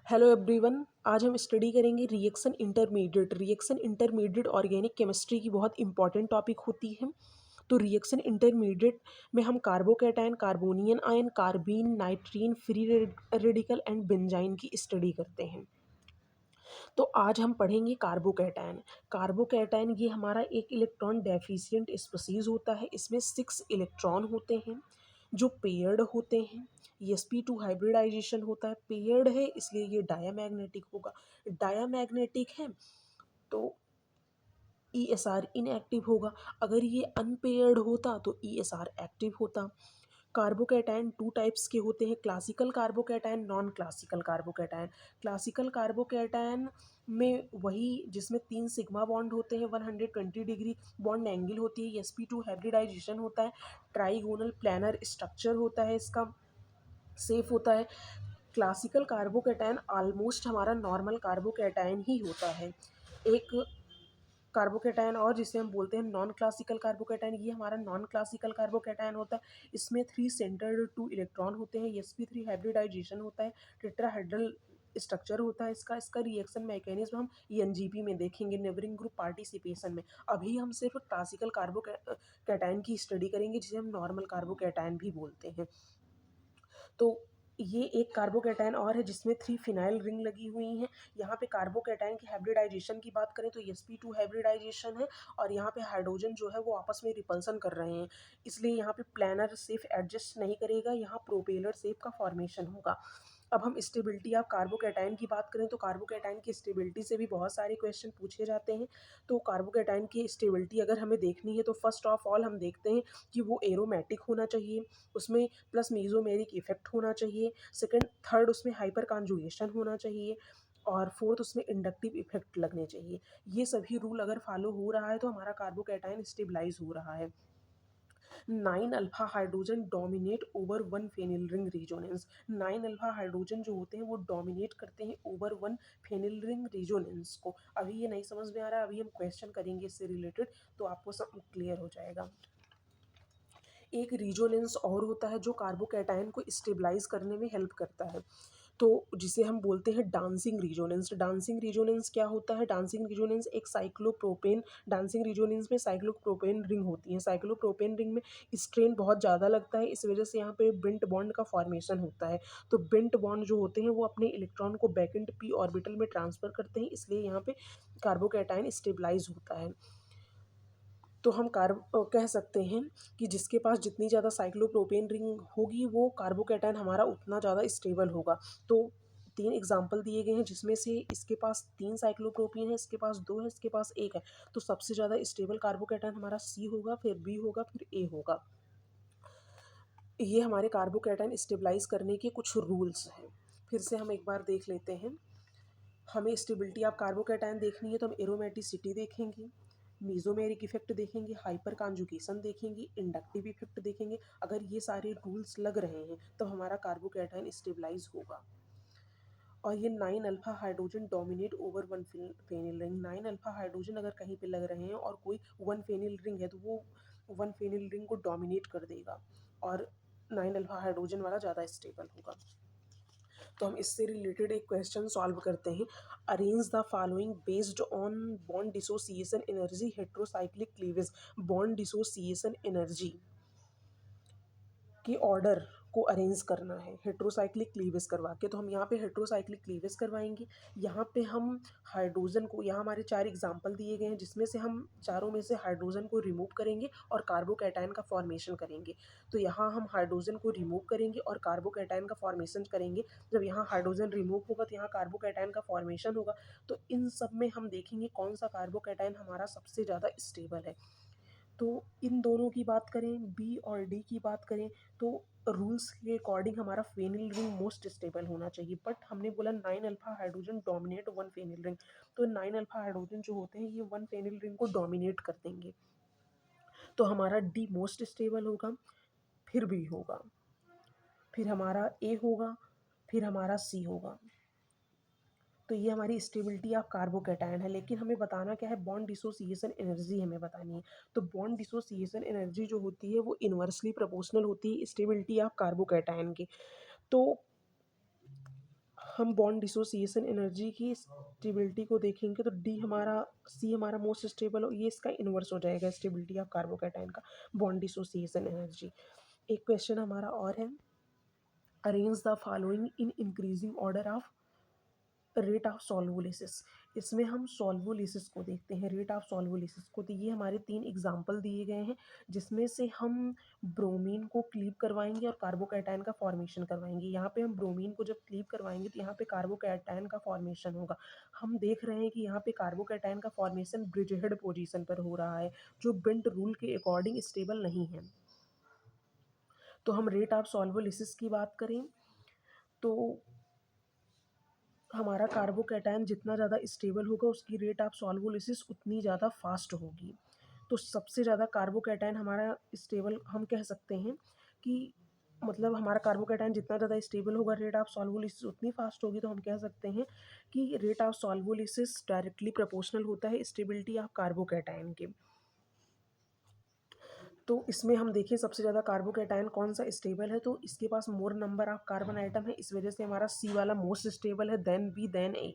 Hello everyone, आज हम study करेंगे रिएक्शन इंटरमीडिएट ऑर्गेनिक केमिस्ट्री की बहुत इंपॉर्टेंट टॉपिक होती है। तो रिएक्शन इंटरमीडिएट में हम carbocation, carbanion ion, carbene, nitrene, free radical and benzyne की स्टडी करते हैं। तो आज हम पढ़ेंगे कार्बोकैटायन। कार्बोकैटायन ये हमारा एक इलेक्ट्रॉन डेफिशिएंट स्पीसीज होता है। इसमें 6 इलेक्ट्रॉन होते हैं जो पेयर्ड होते हैं। sp2 हाइब्रिडाइजेशन होता है, पेयर्ड है इसलिए ये डायामैग्नेटिक होगा। डायामैग्नेटिक है तो ESR इनएक्टिव होगा। अगर ये अनपेयर्ड होता तो ESR एक्टिव होता। कार्बोकैटायन 2 टाइप्स के होते हैं, classical carbocation, non classical carbocation. Classical carbocation में वही जिसमें 3 सिग्मा बॉन्ड होते हैं, 120 डिग्री बॉन्ड एंगल होती है, sp2 हाइब्रिडाइजेशन होता है, ट्राइगोनल प्लानर स्ट्रक्चर होता है, इसका सेफ होता है। क्लासिकल कार्बोकैटायन ऑलमोस्ट हमारा नॉर्मल कार्बोकैटायन ही होता है। एक कार्बोकैटायन और जिसे हम बोलते हैं नॉन क्लासिकल कार्बोकैटायन, ये हमारा नॉन क्लासिकल कार्बोकैटायन होता है। इसमें 3 सेंटर्ड 2 इलेक्ट्रॉन होते हैं, sp3 हाइब्रिडाइजेशन होता है, टेट्राहेड्रल स्ट्रक्चर होता है इसका रिएक्शन मैकेनिज्म हम ENGP में देखेंगे, नेबरिंग ग्रुप पार्टिसिपेशन में। अभी हम सिर्फ क्लासिकल कार्बोकैटायन की स्टडी करेंगे जिसे हम नॉर्मल कार्बोकैटायन भी बोलते हैं। तो ये एक कार्बोकैटायन और है जिसमें 3 फिनाइल रिंग लगी हुई हैं। यहाँ पे कार्बोकैटायन की हाइब्रिडाइजेशन की बात करें तो sp2 हाइब्रिडाइजेशन है और यहाँ पे हाइड्रोजन जो है वो आपस में रिपल्सन कर रहे हैं, इसलिए यहाँ पे प्लानर सेफ एडजस्ट नहीं करेगा, यहाँ प्रोपेलर सेफ का फॉर्मेशन होगा। अब हम स्टेबिलिटी ऑफ कार्बोकैटायन की बात करें तो कार्बोकैटायन की स्टेबिलिटी से भी बहुत सारे क्वेश्चन पूछे जाते हैं। तो कार्बोकैटायन की स्टेबिलिटी अगर हमें देखनी है तो फर्स्ट ऑफ ऑल हम देखते हैं कि वो एरोमेटिक होना चाहिए, उसमें प्लस मीजोमेरिक इफेक्ट होना चाहिए, सेकंड थर्ड उसमें हाइपर कॉन्जुगेशन होना चाहिए और फोर्थ उसमें इंडक्टिव इफेक्ट लगने चाहिए। ये सभी रूल अगर फॉलो हो रहा है तो हमारा कार्बोकैटायन स्टेबलाइज हो रहा है। 9 alpha hydrogen dominate over 1 phenyl ring resonance. 9 alpha hydrogen जो होते हैं वो डोमिनेट करते हैं ओवर 1 फेनिल रिंग रिजोनेंस को। अभी ये नहीं समझ में आ रहा है, अभी हम क्वेश्चन करेंगे इससे रिलेटेड तो आपको सब क्लियर हो जाएगा। एक रिजोनेंस और होता है जो कार्बोकैटायन को स्टेबलाइज करने में हेल्प करता है, तो जिसे हम बोलते हैं डांसिंग रिजोनेंस। डांसिंग रिजोनेंस क्या होता है? डांसिंग रिजोनेंस एक साइक्लोप्रोपेन, डांसिंग रिजोनेंस में साइक्लोप्रोपेन रिंग होती है। साइक्लोप्रोपेन रिंग में स्ट्रेन बहुत ज़्यादा लगता है, इस वजह से यहाँ पे बेंट बॉन्ड का फॉर्मेशन होता है। तो बेंट बॉन्ड जो होते हैं वो अपने इलेक्ट्रॉन को बैकेंड p ऑर्बिटल में ट्रांसफर करते हैं, इसलिए यहाँ पे कार्बोकैटायन स्टेबलाइज होता है। तो हम कह सकते हैं कि जिसके पास जितनी ज़्यादा साइक्लोप्रोपेन रिंग होगी वो कार्बोकैटायन हमारा उतना ज़्यादा स्टेबल होगा। तो 3 एग्जाम्पल दिए गए हैं जिसमें से इसके पास 3 साइक्लोप्रोपेन है, इसके पास 2 है, इसके पास 1 है। तो सबसे ज़्यादा स्टेबल कार्बोकैटायन हमारा C होगा, फिर B होगा, फिर A होगा। ये हमारे कार्बोकैटायन स्टेबलाइज करने के कुछ रूल्स हैं। फिर से हम एक बार देख लेते हैं। हमें स्टेबिलिटी ऑफ कार्बोकैटायन देखनी है तो हम एरोमेटिसिटी देखेंगे, मीजोमेरिक इफेक्ट देखेंगे, हाइपर कॉन्जुगेशन देखेंगे, इंडक्टिव इफेक्ट देखेंगे। अगर ये सारे रूल्स लग रहे हैं तो हमारा कार्बोकैटायन स्टेबलाइज होगा। और ये 9 alpha hydrogen dominate over 1 phenyl ring. 9 alpha hydrogen अगर कहीं पे लग रहे हैं और कोई 1 फेनिल रिंग है तो वो 1 फेनिल रिंग को डोमिनेट कर देगा और 9 अल्फा हाइड्रोजन वाला ज़्यादा स्टेबल होगा। तो हम इससे रिलेटेड एक क्वेश्चन सॉल्व करते हैं। Arrange the following based on bond dissociation energy heterocyclic cleavage. Bond dissociation energy के ऑर्डर को अरेंज करना है हेट्रोसाइक्लिक क्लीवेज करवा के। तो हम यहाँ पे हेट्रोसाइक्लिक क्लीवेज करवाएंगे। यहाँ पे हम हाइड्रोजन को, यहाँ हमारे 4 एग्जाम्पल दिए गए हैं जिसमें से हम चारों में से हाइड्रोजन को रिमूव करेंगे और कार्बोकैटायन का फॉर्मेशन करेंगे। तो यहाँ हम हाइड्रोजन को रिमूव करेंगे और कार्बोकैटायन का फॉर्मेशन करेंगे। जब यहाँ हाइड्रोजन रिमूव होगा तो यहाँ कार्बोकैटायन का फॉर्मेशन होगा। तो इन सब में हम देखेंगे कौन सा कार्बोकैटायन हमारा सबसे ज़्यादा स्टेबल है। तो इन दोनों की बात करें, बी और डी की बात करें, तो रूल्स के अकॉर्डिंग हमारा फेनिल रिंग मोस्ट स्टेबल होना चाहिए। बट हमने बोला 9 alpha hydrogen dominate 1 phenyl ring, तो 9 अल्फा हाइड्रोजन जो होते हैं ये 1 फेनिल रिंग को डोमिनेट कर देंगे। तो हमारा डी मोस्ट स्टेबल होगा, फिर बी होगा, फिर हमारा ए होगा, फिर हमारा सी होगा। तो ये हमारी स्टेबिलिटी ऑफ कार्बोकैटायन है। लेकिन हमें बताना क्या है? बॉन्ड डिसोसिएशन एनर्जी हमें बतानी है। तो बॉन्ड डिसोसिएशन एनर्जी जो होती है वो इन्वर्सली प्रोपोर्शनल होती है स्टेबिलिटी ऑफ कार्बोकैटायन की। तो हम बॉन्ड डिसोसिएशन एनर्जी की स्टेबिलिटी को देखेंगे तो सी हमारा मोस्ट स्टेबल हो, ये इसका इन्वर्स हो जाएगा स्टेबिलिटी ऑफ कार्बोकैटायन का, बॉन्ड डिसोसिएशन एनर्जी। एक क्वेश्चन हमारा और है, arrange the following in increasing order of rate of solvolysis. इसमें हम सॉल्वोलिसिस को देखते हैं, रेट ऑफ सॉल्वोलिसिस को। तो ये हमारे 3 एग्जाम्पल दिए गए हैं, जिसमें से हम ब्रोमीन को क्लीव करवाएंगे और कार्बोकैटायन का फॉर्मेशन करवाएंगे। यहाँ पे हम ब्रोमीन को जब क्लीव करवाएंगे तो यहाँ पे कार्बोकैटायन का फॉर्मेशन होगा। हम देख रहे हैं कि यहाँ पे कार्बोकैटायन का फॉर्मेशन ब्रिज हेड पोजिशन पर हो रहा है, जो बेंट रूल के अकॉर्डिंग स्टेबल नहीं है। तो हम रेट ऑफ सॉल्वोलिसिस की बात करें तो हमारा कार्बोकैटायन जितना ज़्यादा स्टेबल होगा उसकी रेट ऑफ सॉल्वोलिसिस उतनी ज़्यादा फास्ट होगी। तो सबसे ज़्यादा कार्बोकैटायन हमारा स्टेबल, हम कह सकते हैं कि मतलब हमारा कार्बोकैटायन जितना ज़्यादा स्टेबल होगा रेट ऑफ सॉल्वोलिसिस उतनी फास्ट होगी। तो हम कह सकते हैं कि rate of solvolysis directly proportional होता है स्टेबिलिटी ऑफ कार्बोकैटायन के। तो इसमें हम देखें सबसे ज़्यादा कार्बोकैटायन कौन सा स्टेबल है, तो इसके पास more number of carbon atom है, इस वजह से हमारा सी वाला मोस्ट स्टेबल है, then B, then A.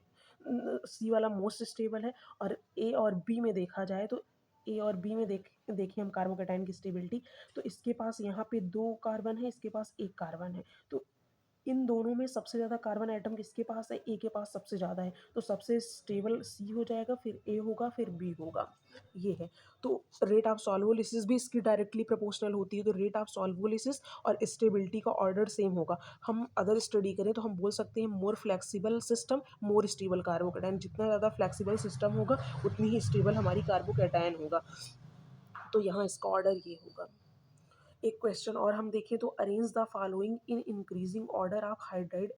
C वाला मोस्ट स्टेबल है। और ए और बी में देखा जाए तो ए और बी में देखें हम कार्बोकैटायन की स्टेबिलिटी, तो इसके पास यहाँ पे 2 कार्बन है, इसके पास 1 कार्बन है। तो इन दोनों में सबसे ज़्यादा कार्बन आइटम किसके पास है, ए के पास सबसे ज़्यादा है। तो सबसे स्टेबल सी हो जाएगा, फिर ए होगा, फिर बी होगा, ये है। तो रेट ऑफ सॉल्वोलिसिस भी इसकी डायरेक्टली प्रोपोर्शनल होती है। तो रेट ऑफ सॉल्वोलिसिस और स्टेबिलिटी का ऑर्डर सेम होगा। हम अगर स्टडी करें तो हम बोल सकते हैं more flexible system more stable carbocation. जितना ज़्यादा फ्लेक्सिबल सिस्टम होगा उतनी ही स्टेबल हमारी कार्बोकैटायन होगा। तो यहाँ इसका ऑर्डर ये होगा। एक क्वेश्चन और हम देखें तो arrange the following in increasing order of hydride